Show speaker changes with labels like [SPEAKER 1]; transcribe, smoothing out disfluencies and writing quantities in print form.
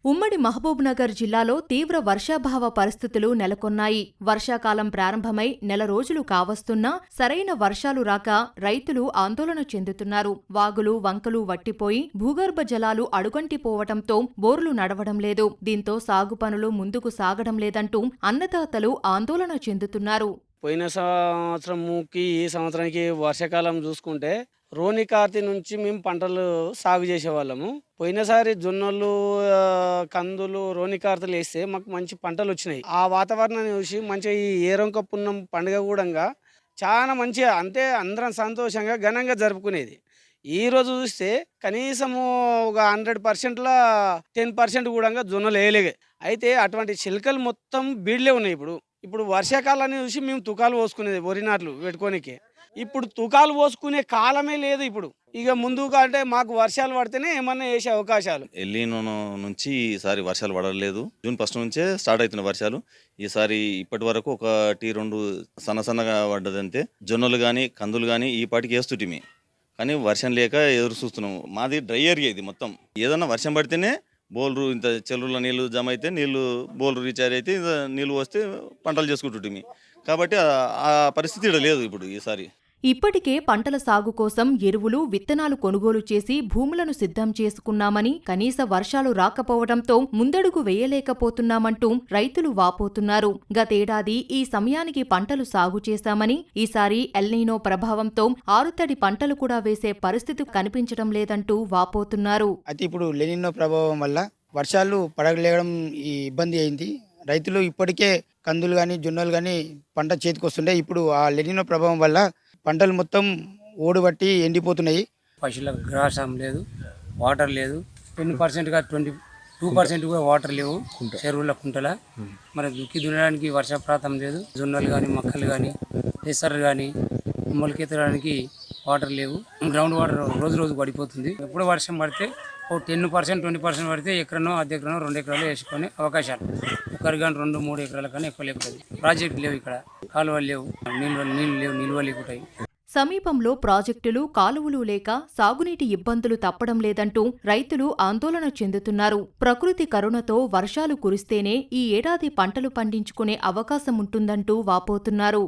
[SPEAKER 1] ఉమ్మడి మహబూబ్నగర్ జిల్లాలో తీవ్ర వర్షాభావ పరిస్థితులు నెలకొన్నాయి. వర్షాకాలం ప్రారంభమై నెల రోజులు కావస్తున్నా సరైన వర్షాలు రాక రైతులు ఆందోళన చెందుతున్నారు. వాగులు, వంకలు వట్టిపోయి భూగర్భ జలాలు అడుగంటిపోవటంతో బోర్లు నడవడం లేదు. దీంతో సాగు పనులు ముందుకు సాగడం లేదంటూ అన్నదాతలు ఆందోళన చెందుతున్నారు.
[SPEAKER 2] పోయిన సంవత్సరంకి ఈ సంవత్సరానికి వర్షాకాలం చూసుకుంటే రోని కార్తీ నుంచి మేము పంటలు సాగు చేసేవాళ్ళము. పోయినసారి జొన్నలు, కందులు, రోని కార్తీలు వేస్తే మాకు మంచి పంటలు వచ్చినాయి. ఆ వాతావరణాన్ని చూసి మంచిగా ఈ ఏరంక పున్నం పండుగ కూడా చాలా మంచిగా, అంతే అందరం సంతోషంగా ఘనంగా జరుపుకునేది. ఈరోజు చూస్తే కనీసము ఒక 100%ల 10% కూడా జొన్నలు వేయలేగే. అయితే అటువంటి చిలకలు మొత్తం బీడ్లే ఉన్నాయి. ఇప్పుడు వర్షాకాలాన్ని చూసి మేము తుకాలు పోసుకునేది, వరి నాట్లు పెట్టుకోనికి. ఇప్పుడు తుకాలు పోసుకునే కాలమే లేదు. ఇప్పుడు ఇక ముందుగా అంటే మాకు వర్షాలు పడితేనే ఏమన్నా వేసే అవకాశాలు.
[SPEAKER 3] ఎల్లినో నుంచి ఈసారి వర్షాలు పడలేదు. జూన్ 1 నుంచే స్టార్ట్ అవుతున్న వర్షాలు. ఈసారి ఇప్పటి వరకు 1-2 సన్నగా పడ్డదంతే. జొన్నలు కానీ కందులు కానీ ఈ పాటికి వేస్తుంటిమి, కానీ వర్షం లేక ఎదురు చూస్తున్నాము. మాది డ్రై ఏరియా ఇది మొత్తం. ఏదన్నా వర్షం పడితేనే బోల్రు, ఇంత చెరువుల నీళ్లు జమ అయితే నీళ్లు బోల్రు రీచార్జ్ అయితే నీళ్లు వస్తే పంటలు చేసుకుంటుంటిమి. కాబట్టి ఆ పరిస్థితి ఇక్కడ లేదు ఇప్పుడు ఈసారి.
[SPEAKER 1] ఇప్పటికే పంటల సాగు కోసం ఎరువులు, విత్తనాలు కొనుగోలు చేసి భూములను సిద్ధం చేసుకున్నామని, కనీస వర్షాలు రాకపోవడంతో ముందడుగు వేయలేకపోతున్నామంటూ రైతులు వాపోతున్నారు. గతేడాది ఈ సమయానికి పంటలు సాగు చేశామని, ఈసారి ఎల్నీనో ప్రభావంతో ఆరుతడి పంటలు కూడా వేసే పరిస్థితి కనిపించడం లేదంటూ వాపోతున్నారు.
[SPEAKER 4] అయితే ఇప్పుడు ఎల్నీనో ప్రభావం వల్ల వర్షాలు పడగలేయడం ఈ ఇబ్బంది అయింది. రైతులు ఇప్పటికే కందులు కానీ జొన్నలు కానీ పంట చేతికి వస్తుండే. ఇప్పుడు ఆ ఎల్నీనో ప్రభావం వల్ల పంటలు మొత్తం ఓడుబట్టి ఎండిపోతున్నాయి.
[SPEAKER 5] పశువులకు గ్రాసం లేదు, వాటర్ లేదు. 10% 22% కూడా వాటర్ లేవు చెరువుల కుంటల. మరి దుక్కి దున్నడానికి వర్షప్రాతం లేదు. జొన్నలు కానీ మక్కలు కానీ పెసర్లు కానీ మొలకెత్తడానికి వాటర్ లేవు. గ్రౌండ్ వాటర్ రోజు పడిపోతుంది. ఎప్పుడు వర్షం పడితే 10% 20% పడితే ఎకరనో, అర్ధ ఎకరనో, 2 ఎకరాలు వేసుకొని అవకాశాలు. ఒకరు కానీ 2-3 ఎకరాల కానీ ఎక్కువ లేకపోతుంది. ప్రాజెక్టు లేవు, ఇక్కడ కాలువలు లేవు, నిల్వ లేకుంటాయి.
[SPEAKER 1] సమీపంలో ప్రాజెక్టులు, కాలువలు లేక సాగునీటి ఇబ్బందులు తప్పడం లేదంటూ రైతులు ఆందోళన చెందుతున్నారు. ప్రకృతి కరుణతో వర్షాలు కురిస్తేనే ఈ ఏడాది పంటలు పండించుకునే అవకాశముంటుందంటూ వాపోతున్నారు.